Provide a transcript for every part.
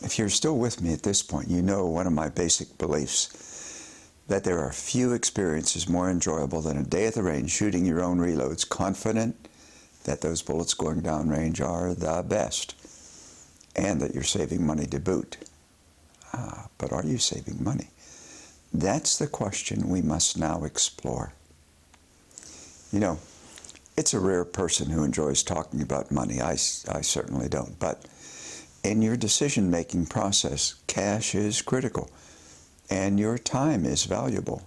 If you're still with me at this point, you know one of my basic beliefs, that there are few experiences more enjoyable than a day at the range shooting your own reloads, confident that those bullets going downrange are the best, and that you're saving money to boot. But are you saving money? That's the question we must now explore. You know, it's a rare person who enjoys talking about money. I certainly don't. But in your decision-making process, cash is critical, and your time is valuable.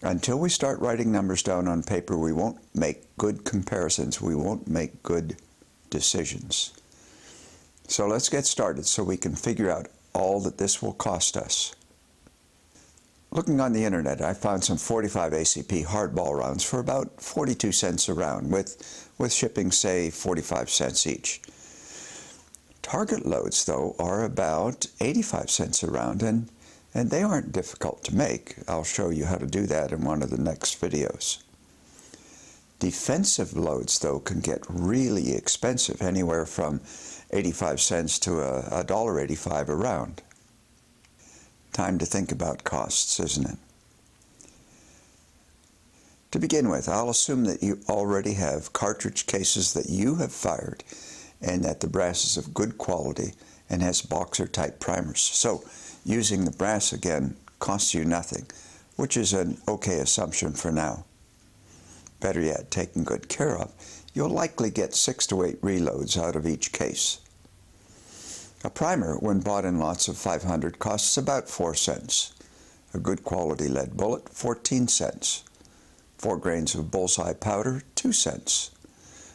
Until we start writing numbers down on paper, we won't make good comparisons. We won't make good decisions. So let's get started so we can figure out all that this will cost us. Looking on the internet, I found some 45 ACP hardball rounds for about 42 cents a round, with shipping, say, 45 cents each. Target loads, though, are about 85 cents a round, and they aren't difficult to make. I'll show you how to do that in one of the next videos. Defensive loads, though, can get really expensive, anywhere from 85 cents to $1.85 a round. Time to think about costs, isn't it? To begin with, I'll assume that you already have cartridge cases that you have fired and that the brass is of good quality and has boxer-type primers. So using the brass again costs you nothing, which is an okay assumption for now. Better yet, taken good care of, you'll likely get 6 to 8 reloads out of each case. A primer, when bought in lots of 500, costs about 4 cents. A good quality lead bullet, 14 cents. 4 grains of bullseye powder, 2 cents.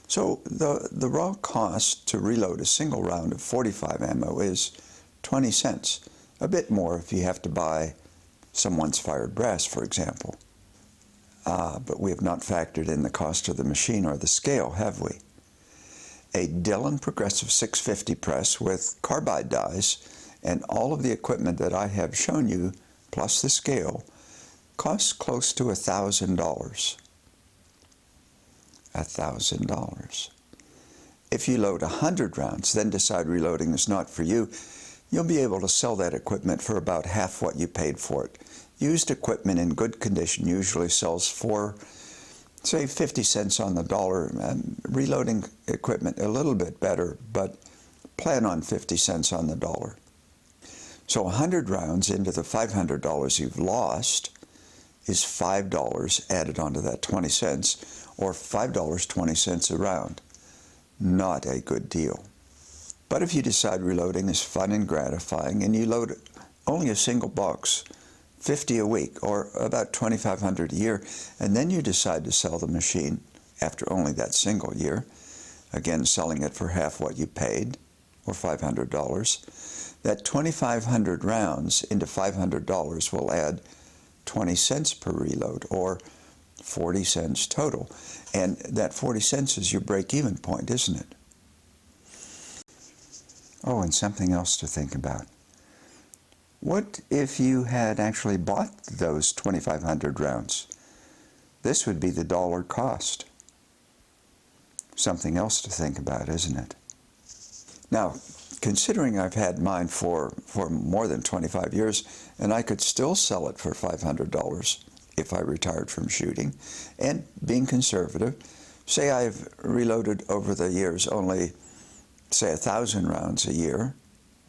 So the raw cost to reload a single round of 45 ammo is 20 cents. A bit more if you have to buy some once-fired brass, for example. But we have not factored in the cost of the machine or the scale, have we? A Dillon Progressive 650 press with carbide dies and all of the equipment that I have shown you, plus the scale, costs close to $1,000. $1,000. If you load 100 rounds, then decide reloading is not for you, you'll be able to sell that equipment for about half what you paid for it. Used equipment in good condition usually sells for, say, 50 cents on the dollar. Reloading equipment a little bit better, but plan on 50 cents on the dollar. So 100 rounds into the $500 you've lost is $5 added onto that 20 cents, or $5.20 a round. Not a good deal. But if you decide reloading is fun and gratifying, and you load only a single box, 50 a week, or about 2,500 a year, and then you decide to sell the machine after only that single year, again selling it for half what you paid, or $500, that 2,500 rounds into $500 will add 20 cents per reload, or 40 cents total. And that 40 cents is your break-even point, isn't it? Oh, and something else to think about. What if you had actually bought those 2,500 rounds? This would be the dollar cost. Something else to think about, isn't it? Now, considering I've had mine for more than 25 years, and I could still sell it for $500 if I retired from shooting, and being conservative, say I've reloaded over the years only, say, 1,000 rounds a year,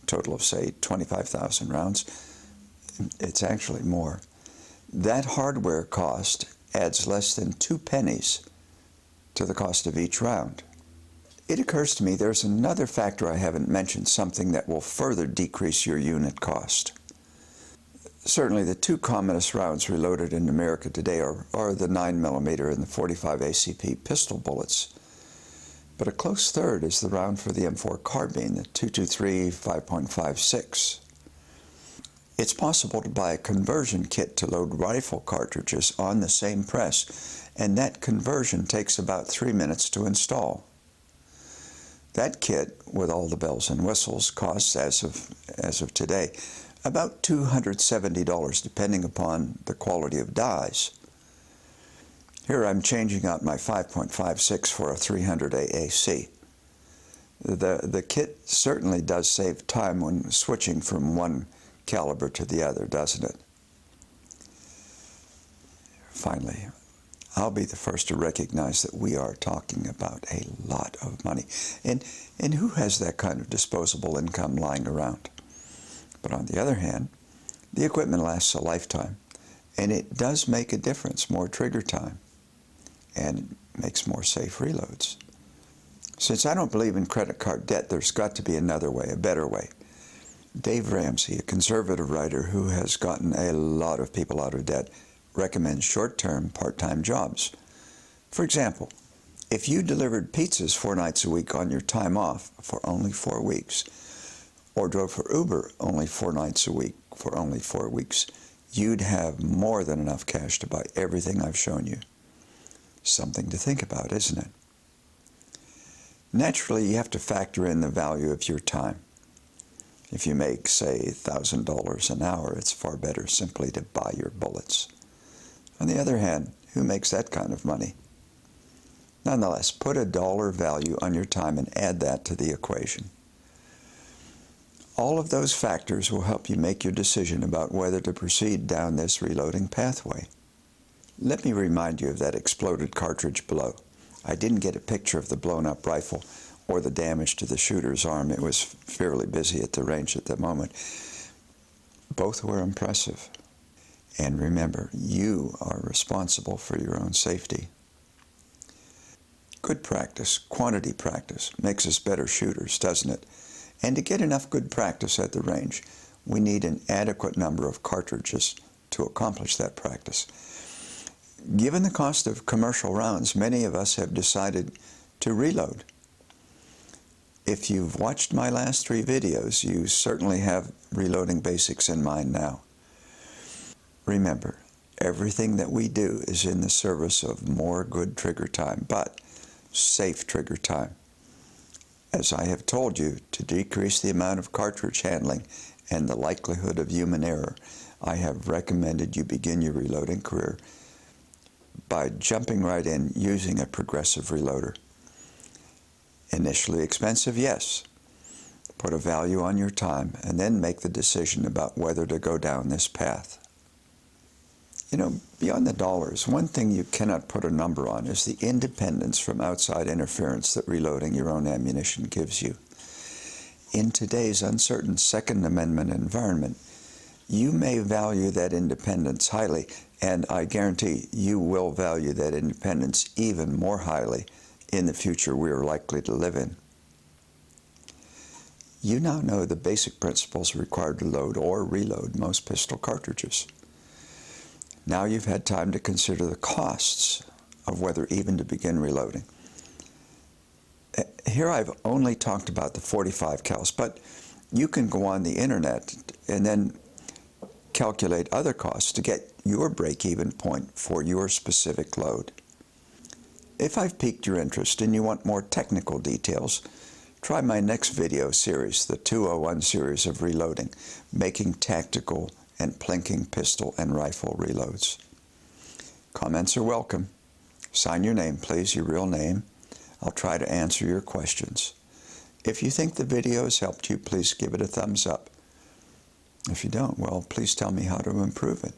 total of, say, 25,000 rounds, it's actually more. That hardware cost adds less than 2 pennies to the cost of each round. It occurs to me there's another factor I haven't mentioned, something that will further decrease your unit cost. Certainly the 2 commonest rounds reloaded in America today are the 9mm and the 45 ACP pistol bullets. But a close third is the round for the M4 carbine, the .223 5.56. It's possible to buy a conversion kit to load rifle cartridges on the same press, and that conversion takes about 3 minutes to install. That kit, with all the bells and whistles, costs, as of today, about $270, depending upon the quality of dies. Here I'm changing out my 5.56 for a 300 AAC. The kit certainly does save time when switching from one caliber to the other, doesn't it? Finally, I'll be the first to recognize that we are talking about a lot of money. And who has that kind of disposable income lying around? But on the other hand, the equipment lasts a lifetime, and it does make a difference, more trigger time, and it makes more safe reloads. Since I don't believe in credit card debt, there's got to be another way, a better way. Dave Ramsey, a conservative writer who has gotten a lot of people out of debt, recommends short-term, part-time jobs. For example, if you delivered pizzas 4 nights a week on your time off for only 4 weeks, or drove for Uber only 4 nights a week for only 4 weeks, you'd have more than enough cash to buy everything I've shown you. Something to think about, isn't it? Naturally, you have to factor in the value of your time. If you make, say, $1,000 an hour, it's far better simply to buy your bullets. On the other hand, who makes that kind of money? Nonetheless, put a dollar value on your time and add that to the equation. All of those factors will help you make your decision about whether to proceed down this reloading pathway. Let me remind you of that exploded cartridge below. I didn't get a picture of the blown-up rifle or the damage to the shooter's arm. It was fairly busy at the range at the moment. Both were impressive. And remember, you are responsible for your own safety. Good practice, quantity practice, makes us better shooters, doesn't it? And to get enough good practice at the range, we need an adequate number of cartridges to accomplish that practice. Given the cost of commercial rounds, many of us have decided to reload. If you've watched my last 3 videos, you certainly have reloading basics in mind now. Remember, everything that we do is in the service of more good trigger time, but safe trigger time. As I have told you, to decrease the amount of cartridge handling and the likelihood of human error, I have recommended you begin your reloading career by jumping right in using a progressive reloader. Initially expensive, yes. Put a value on your time and then make the decision about whether to go down this path. You know, beyond the dollars, one thing you cannot put a number on is the independence from outside interference that reloading your own ammunition gives you. In today's uncertain Second Amendment environment, you may value that independence highly, and I guarantee you will value that independence even more highly in the future we are likely to live in. You now know the basic principles required to load or reload most pistol cartridges. Now you've had time to consider the costs of whether even to begin reloading. Here I've only talked about the 45 cals, but you can go on the internet and then calculate other costs to get your break-even point for your specific load. If I've piqued your interest and you want more technical details, try my next video series, the 201 series of reloading, making tactical and plinking pistol and rifle reloads. Comments are welcome. Sign your name, please, your real name. I'll try to answer your questions. If you think the video has helped you, please give it a thumbs up. If you don't, well, please tell me how to improve it.